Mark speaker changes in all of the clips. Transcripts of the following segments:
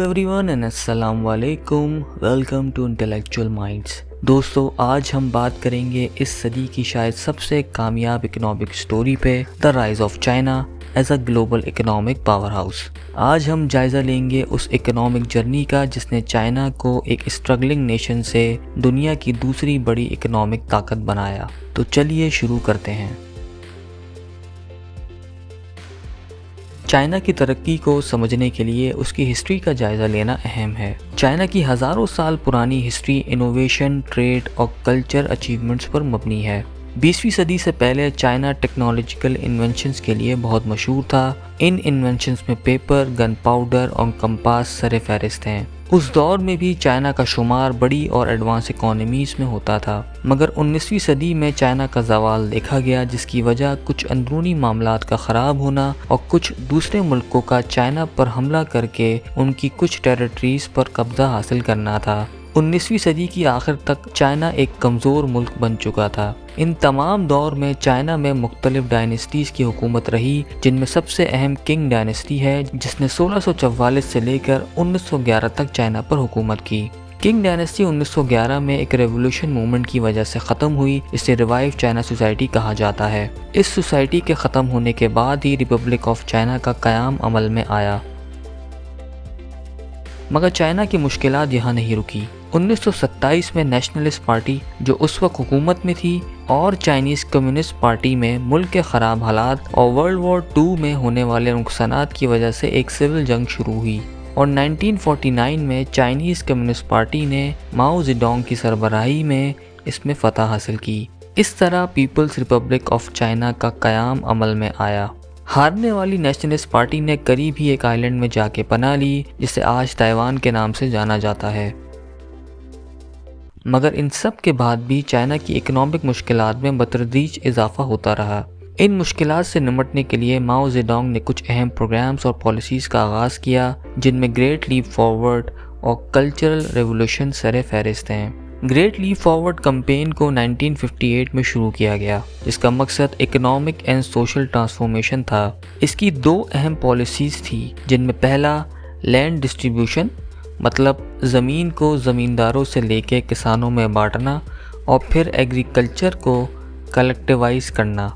Speaker 1: Everyone and अस्सलाम वालेकुम। Welcome to Intellectual Minds. दोस्तों, आज हम बात करेंगे इस सदी की शायद सबसे कामयाब इकोनॉमिक स्टोरी पे, the rise of China as a global economic power house. आज हम जायज़ा लेंगे उस इकोनॉमिक जर्नी का जिसने चाइना को एक स्ट्रगलिंग नेशन से दुनिया की दूसरी बड़ी इकोनॉमिक ताकत बनाया। तो चलिए शुरू करते हैं। चाइना की तरक्की को समझने के लिए उसकी हिस्ट्री का जायज़ा लेना अहम है। चाइना की हज़ारों साल पुरानी हिस्ट्री इनोवेशन, ट्रेड और कल्चर अचीवमेंट्स पर मबनी है। 20वीं सदी से पहले चाइना टेक्नोलॉजिकल इन्वेंशंस के लिए बहुत मशहूर था। इन इन्वेंशंस में पेपर, गन पाउडर और कंपास सरे फहरिस्त हैं। उस दौर में भी चाइना का शुमार बड़ी और एडवांस इकोनॉमीज़ में होता था, मगर 19वीं सदी में चाइना का ज़वाल देखा गया, जिसकी वजह कुछ अंदरूनी मामलात का ख़राब होना और कुछ दूसरे मुल्कों का चाइना पर हमला करके उनकी कुछ टेरिटरीज़ पर कब्ज़ा हासिल करना था। 19वीं सदी की आखिर तक चाइना एक कमज़ोर मुल्क बन चुका था। इन तमाम दौर में चाइना में मुख्तलिफ डायनेस्टीज़ की हुकूमत रही, जिनमें सबसे अहम किंग डायनेस्टी है, जिसने 1644 से लेकर 1911 तक चाइना पर हुकूमत की। किंग डायनेस्टी 1911 में एक रेवोल्यूशन मूवमेंट की वजह से ख़त्म हुई। इसे रिवाइव चाइना सोसाइटी कहा जाता है। इस सोसाइटी के ख़त्म होने के बाद ही रिपब्लिक ऑफ चाइना का क़याम अमल में आया। मगर चाइना की मुश्किलात यहाँ नहीं रुकी। 1927 में नेशनलिस्ट पार्टी, जो उस वक्त हुकूमत में थी, और चाइनीज़ कम्युनिस्ट पार्टी में मुल्क के ख़राब हालात और वर्ल्ड वॉर 2 में होने वाले नुकसानात की वजह से एक सिविल जंग शुरू हुई और 1949 में चाइनीज़ कम्युनिस्ट पार्टी ने माओ जेडोंग की सरबराही में इसमें फ़तह हासिल की। इस तरह पीपल्स रिपब्लिक ऑफ चाइना का क़याम अमल में आया। हारने वाली नेशनलिस्ट पार्टी ने करीब ही एक आइलैंड में जाके पनाह ली, जिसे आज ताइवान के नाम से जाना जाता है। मगर इन सब के बाद भी चाइना की इकोनॉमिक मुश्किलात में बतदरीज इजाफा होता रहा। इन मुश्किलात से निपटने के लिए माओ जेडोंग ने कुछ अहम प्रोग्राम्स और पॉलिसीज़ का आगाज़ किया, जिनमें ग्रेट लीप फॉरवर्ड और कल्चरल रेवोल्यूशन सरे फहरिस्त हैं। ग्रेट लीप फॉरवर्ड कैंपेन को 1958 में शुरू किया गया, जिसका मकसद इकोनॉमिक एंड सोशल ट्रांसफॉर्मेशन था। इसकी दो अहम पॉलिसीज़ थी, जिनमें पहला लैंड डिस्ट्रीब्यूशन, मतलब ज़मीन को ज़मींदारों से लेके किसानों में बांटना, और फिर एग्रीकल्चर को कलेक्टिवाइज करना,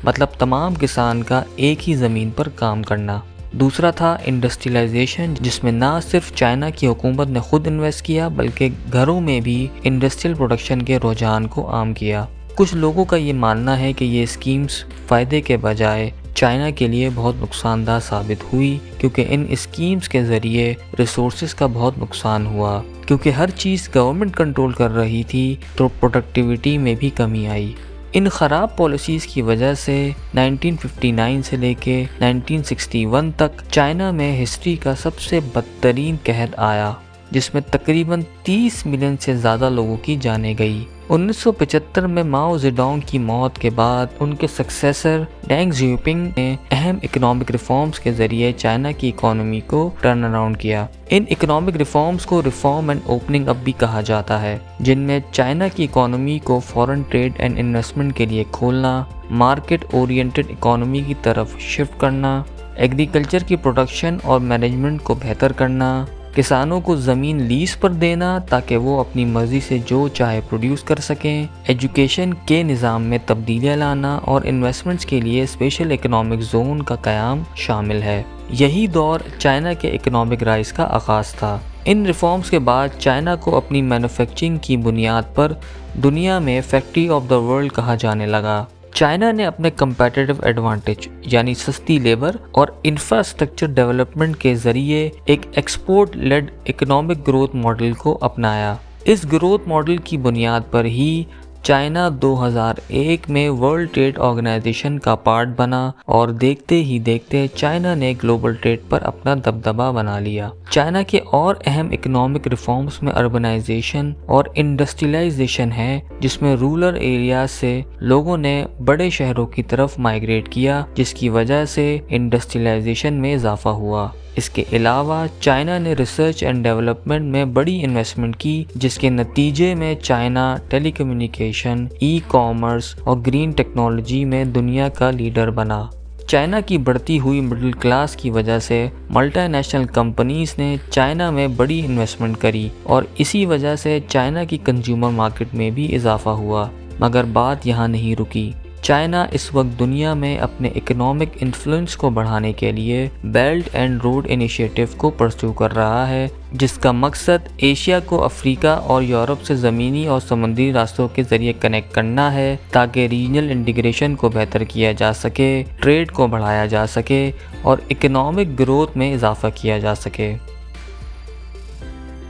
Speaker 1: मतलब तमाम किसान का एक ही ज़मीन पर काम करना। दूसरा था इंडस्ट्रियलाइजेशन, जिसमें ना सिर्फ चाइना की हुकूमत ने खुद इन्वेस्ट किया, बल्कि घरों में भी इंडस्ट्रियल प्रोडक्शन के रुझान को आम किया। कुछ लोगों का ये मानना है कि ये स्कीम्स फ़ायदे के बजाय चाइना के लिए बहुत नुकसानदाह साबित हुई, क्योंकि इन स्कीम्स के ज़रिए रिसोर्सेज का बहुत नुकसान हुआ। क्योंकि हर चीज़ गवर्नमेंट कंट्रोल कर रही थी, तो प्रोडक्टिविटी में भी कमी आई। इन ख़राब पॉलिसीज़ की वजह से 1959 से लेके 1961 तक चाइना में हिस्ट्री का सबसे बदतरीन कहर आया, जिसमें तकरीबन 30 मिलियन से ज़्यादा लोगों की जानें गई। 1975 में माओ जेडोंग की मौत के बाद उनके सक्सेसर डेंग जियोपिंग ने अहम इकोनॉमिक रिफॉर्म्स के ज़रिए चाइना की इकोनॉमी को टर्न अराउंड किया। इन इकोनॉमिक रिफॉर्म्स को रिफॉर्म एंड ओपनिंग अप भी कहा जाता है, जिनमें चाइना की इकोनॉमी को फॉरेन ट्रेड एंड इन्वेस्टमेंट के लिए खोलना, मार्केट ओरिएंटेड इकोनॉमी की तरफ शिफ्ट करना, एग्रीकल्चर की प्रोडक्शन और मैनेजमेंट को बेहतर करना, किसानों को ज़मीन लीज पर देना ताकि वो अपनी मर्ज़ी से जो चाहे प्रोड्यूस कर सकें, एजुकेशन के निज़ाम में तब्दीलियाँ लाना और इन्वेस्टमेंट्स के लिए स्पेशल इकोनॉमिक जोन का क़याम शामिल है। यही दौर चाइना के इकोनॉमिक राइज का आगाज़ था। इन रिफॉर्म्स के बाद चाइना को अपनी मैन्युफैक्चरिंग की बुनियाद पर दुनिया में फैक्ट्री ऑफ द वर्ल्ड कहा जाने लगा। चाइना ने अपने कंपेटिटिव एडवांटेज यानी सस्ती लेबर और इंफ्रास्ट्रक्चर डेवलपमेंट के ज़रिए एक export led economic growth model को अपनाया। इस ग्रोथ मॉडल की बुनियाद पर ही चाइना 2001 में वर्ल्ड ट्रेड ऑर्गेनाइजेशन का पार्ट बना और देखते ही देखते चाइना ने ग्लोबल ट्रेड पर अपना दबदबा बना लिया। चाइना के और अहम इकोनॉमिक रिफॉर्म्स में अर्बनाइजेशन और इंडस्ट्रियलाइजेशन है, जिसमें रूरल एरिया से लोगों ने बड़े शहरों की तरफ माइग्रेट किया, जिसकी वजह से इंडस्ट्रियलाइजेशन में इजाफा हुआ। इसके अलावा चाइना ने रिसर्च एंड डेवलपमेंट में बड़ी इन्वेस्टमेंट की, जिसके नतीजे में चाइना टेलीकम्युनिकेशन, ई कॉमर्स और ग्रीन टेक्नोलॉजी में दुनिया का लीडर बना। چائنا کی بڑھتی ہوئی مڈل کلاس کی وجہ سے ملٹی نیشنل کمپنیز نے چائنا میں بڑی انویسٹمنٹ کری اور اسی وجہ سے چائنا کی کنزیومر مارکیٹ میں بھی اضافہ ہوا۔ مگر بات یہاں نہیں رکی۔ چائنا اس وقت دنیا میں اپنے اکنامک انفلوئنس کو بڑھانے کے لیے بیلٹ اینڈ روڈ انیشیٹو کو پرسیو کر رہا ہے، جس کا مقصد ایشیا کو افریقہ اور یورپ سے زمینی اور سمندری راستوں کے ذریعے کنیکٹ کرنا ہے تاکہ ریجنل انٹیگریشن کو بہتر کیا جا سکے، ٹریڈ کو بڑھایا جا سکے اور اکنامک گروتھ میں اضافہ کیا جا سکے۔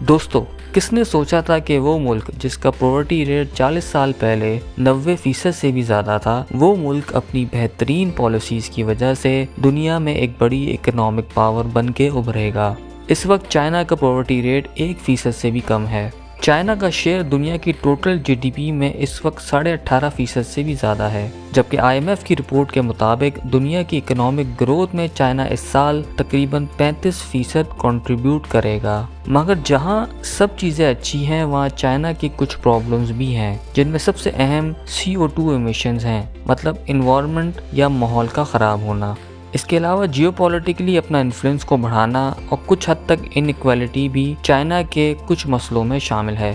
Speaker 1: دوستو، کس نے سوچا تھا کہ وہ ملک جس کا پاورٹی ریٹ 40 سال پہلے 90% سے بھی زیادہ تھا، وہ ملک اپنی بہترین پالیسیز کی وجہ سے دنیا میں ایک بڑی اکنامک پاور بن کے ابھرے گا۔ اس وقت چائنا کا پاورٹی ریٹ 1% سے بھی کم ہے۔ چائنا کا شیئر دنیا کی ٹوٹل جی ڈی پی میں اس وقت 18.5% سے بھی زیادہ ہے، جبکہ IMF کی رپورٹ کے مطابق دنیا کی اکنامک گروتھ میں چائنا اس سال تقریباً 35% کنٹریبیوٹ کرے گا۔ مگر جہاں سب چیزیں اچھی ہیں، وہاں چائنا کی کچھ پرابلمز بھی ہیں، جن میں سب سے اہم CO2 ایمیشنز ہیں، مطلب انوائرمنٹ یا ماحول کا خراب ہونا۔ اس کے علاوہ جیو پولیٹیکلی اپنا انفلوئنس کو بڑھانا اور کچھ حد تک انیکویلٹی بھی چائنا کے کچھ مسئلوں میں شامل ہے۔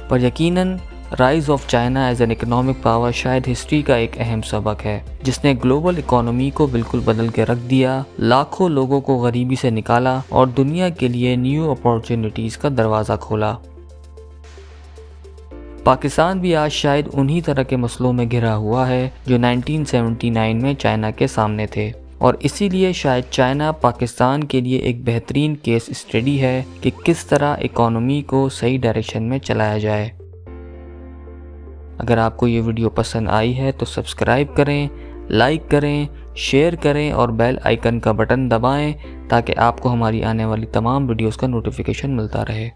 Speaker 1: پر یقیناً rise of China as an economic power شاید ہسٹری کا ایک اہم سبق ہے، جس نے گلوبل اکانومی کو بالکل بدل کے رکھ دیا، لاکھوں لوگوں کو غریبی سے نکالا اور دنیا کے لیے نیو اپارچونیٹیز کا دروازہ کھولا۔ پاکستان بھی آج شاید انہی طرح کے مسئلوں میں گھرا ہوا ہے جو 1979 میں چائنا کے سامنے تھے، اور اسی لیے شاید چائنا پاکستان کے لیے ایک بہترین کیس اسٹڈی ہے کہ کس طرح اکانومی کو صحیح ڈائریکشن میں چلایا جائے۔ اگر آپ کو یہ ویڈیو پسند آئی ہے تو سبسکرائب کریں، لائک کریں، شیئر کریں اور بیل آئیکن کا بٹن دبائیں تاکہ آپ کو ہماری آنے والی تمام ویڈیوز کا نوٹیفیکیشن ملتا رہے۔